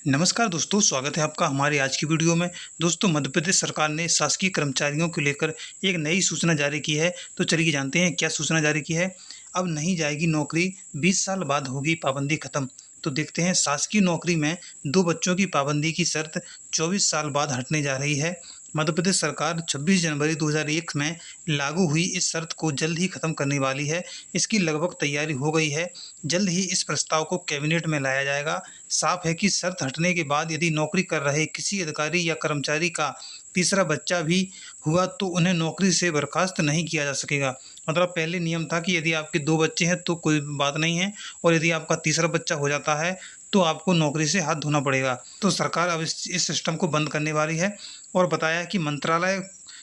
नमस्कार दोस्तों, स्वागत है आपका हमारी आज की वीडियो में। दोस्तों, मध्य प्रदेश सरकार ने शासकीय कर्मचारियों को लेकर एक नई सूचना जारी की है। तो चलिए जानते हैं क्या सूचना जारी की है। अब नहीं जाएगी नौकरी, 20 साल बाद होगी पाबंदी खत्म। तो देखते हैं, शासकीय नौकरी में 2 बच्चों की पाबंदी की शर्त 24 साल बाद हटने जा रही है। मध्य प्रदेश सरकार 26 जनवरी 2001 में लागू हुई इस शर्त को जल्द ही खत्म करने वाली है। इसकी लगभग तैयारी हो गई है। जल्द ही इस प्रस्ताव को कैबिनेट में लाया जाएगा। साफ है कि शर्त हटने के बाद यदि नौकरी कर रहे किसी अधिकारी या कर्मचारी का तीसरा बच्चा भी हुआ तो उन्हें नौकरी से बर्खास्त नहीं किया जा सकेगा। मतलब पहले नियम था कि यदि आपके 2 बच्चे हैं तो कोई बात नहीं है, और यदि आपका तीसरा बच्चा हो जाता है तो आपको नौकरी से हाथ धोना पड़ेगा। तो सरकार अब इस सिस्टम को बंद करने वाली है। और बताया कि मंत्रालय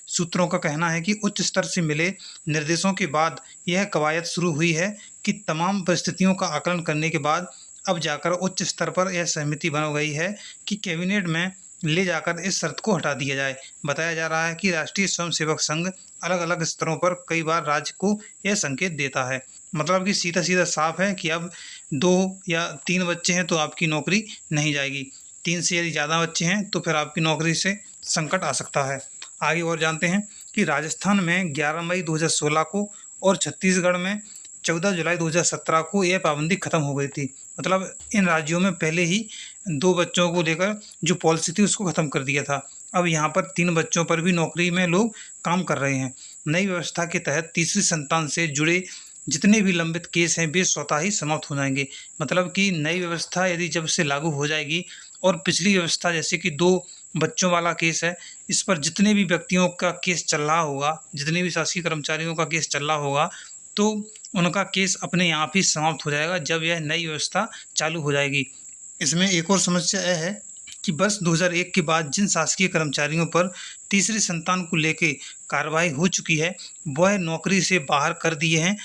सूत्रों का कहना है कि उच्च स्तर से मिले निर्देशों के बाद यह कवायद शुरू हुई है कि तमाम परिस्थितियों का आकलन करने के बाद अब जाकर उच्च स्तर पर यह सहमति बन गई है कि कैबिनेट में ले जाकर इस शर्त को हटा दिया जाए। बताया जा रहा है कि राष्ट्रीय स्वयंसेवक संघ अलग अलग स्तरों पर कई बार राज्य को यह संकेत देता है। मतलब कि सीधा सीधा साफ है कि अब 2 या 3 बच्चे हैं तो आपकी नौकरी नहीं जाएगी। 3 से यदि ज़्यादा बच्चे हैं तो फिर आपकी नौकरी से संकट आ सकता है। आगे और जानते हैं कि राजस्थान में 11 मई 2016 को और छत्तीसगढ़ में 14 जुलाई 2017 को यह पाबंदी खत्म हो गई थी। मतलब इन राज्यों में पहले ही 2 बच्चों को लेकर जो पॉलिसी थी उसको ख़त्म कर दिया था। अब यहाँ पर 3 बच्चों पर भी नौकरी में लोग काम कर रहे हैं। नई व्यवस्था के तहत तीसरी संतान से जुड़े जितने भी लंबित केस हैं वे स्वतः ही समाप्त हो जाएंगे। मतलब कि नई व्यवस्था यदि जब से लागू हो जाएगी और पिछली व्यवस्था जैसे कि 2 बच्चों वाला केस है, इस पर जितने भी व्यक्तियों का केस चल रहा होगा, जितने भी शासकीय कर्मचारियों का केस चल रहा होगा, तो उनका केस अपने आप ही समाप्त हो जाएगा जब यह नई व्यवस्था चालू हो जाएगी। इसमें एक और समस्या यह है कि वर्ष 2001 के बाद जिन शासकीय कर्मचारियों पर तीसरी संतान को लेके कार्रवाई हो चुकी है, वह नौकरी से बाहर कर दिए हैं।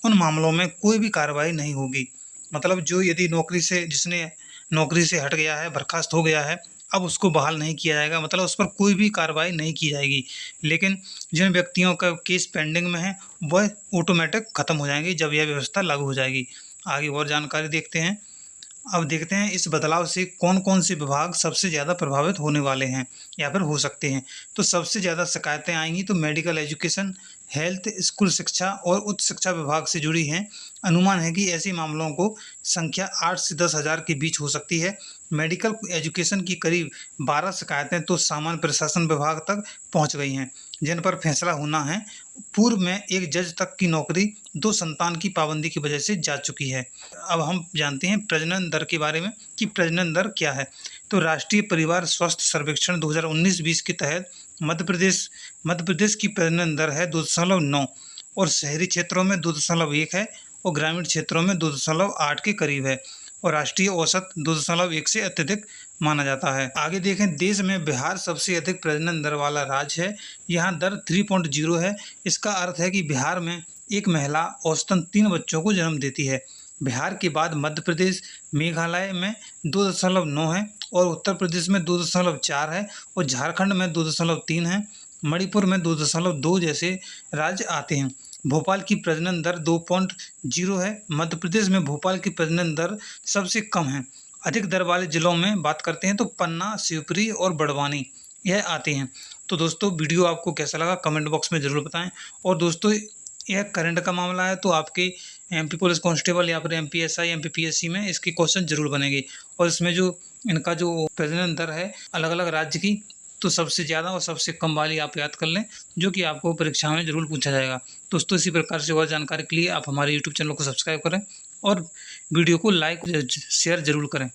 उन मामलों में कोई भी कार्रवाई नहीं होगी। मतलब जो यदि जिसने नौकरी से हट गया है, बर्खास्त हो गया है, अब उसको बहाल नहीं किया जाएगा। मतलब उस पर कोई भी कार्रवाई नहीं की जाएगी। लेकिन जिन व्यक्तियों का केस पेंडिंग में है वह ऑटोमेटिक ख़त्म हो जाएंगे जब यह व्यवस्था लागू हो जाएगी। आगे और जानकारी देखते हैं। अब देखते हैं इस बदलाव से कौन कौन से विभाग सबसे ज़्यादा प्रभावित होने वाले हैं या फिर हो सकते हैं। तो सबसे ज़्यादा शिकायतें आएंगी तो मेडिकल एजुकेशन, हेल्थ, स्कूल शिक्षा और उच्च शिक्षा विभाग से जुड़ी हैं। अनुमान है कि ऐसे मामलों को संख्या 8 से 10 हज़ार के बीच हो सकती है। मेडिकल एजुकेशन की करीब 12 शिकायतें तो सामान्य प्रशासन विभाग तक पहुंच गई हैं, जिन पर फैसला होना है। पूर्व में एक जज तक की नौकरी 2 संतान की पाबंदी की वजह से जा चुकी है। अब हम जानते हैं प्रजनन दर के बारे में कि प्रजनन दर क्या है। तो राष्ट्रीय परिवार स्वास्थ्य सर्वेक्षण 2019-20 के तहत मध्य प्रदेश की प्रजनन दर है 2.9 और शहरी क्षेत्रों में 2.1 है और ग्रामीण क्षेत्रों में 2.8 के करीब है, और राष्ट्रीय औसत 2.1 से अत्यधिक माना जाता है। आगे देखें, देश में बिहार सबसे अधिक प्रजनन दर वाला राज्य है। यहाँ दर 3.0 है। इसका अर्थ है कि बिहार में एक महिला औसतन 3 बच्चों को जन्म देती है। बिहार के बाद मध्य प्रदेश, मेघालय में 2.9 है और उत्तर प्रदेश में 2.4 है और झारखंड में 2.3 है। मणिपुर में 2.2 जैसे राज्य आते हैं। भोपाल की प्रजनन दर 2.0 है। मध्य प्रदेश में भोपाल की प्रजनन दर सबसे कम है। अधिक दर वाले जिलों में बात करते हैं तो पन्ना, शिवपुरी और बड़वानी यह आते हैं। तो दोस्तों, वीडियो आपको कैसा लगा कमेंट बॉक्स में ज़रूर बताएं। और दोस्तों, यह करंट का मामला है तो आपके एमपी पुलिस कांस्टेबल या फिर एमपीएसआई, एमपीपीएससी में इसके क्वेश्चन जरूर बनेंगे। और इसमें जो इनका जो प्रजनन दर है अलग अलग राज्य की, तो सबसे ज़्यादा और सबसे कम वाली आप याद कर लें, जो कि आपको परीक्षा में ज़रूर पूछा जाएगा। दोस्तों, इसी प्रकार से और जानकारी के लिए आप हमारे यूट्यूब चैनल को सब्सक्राइब करें और वीडियो को लाइक शेयर ज़रूर करें।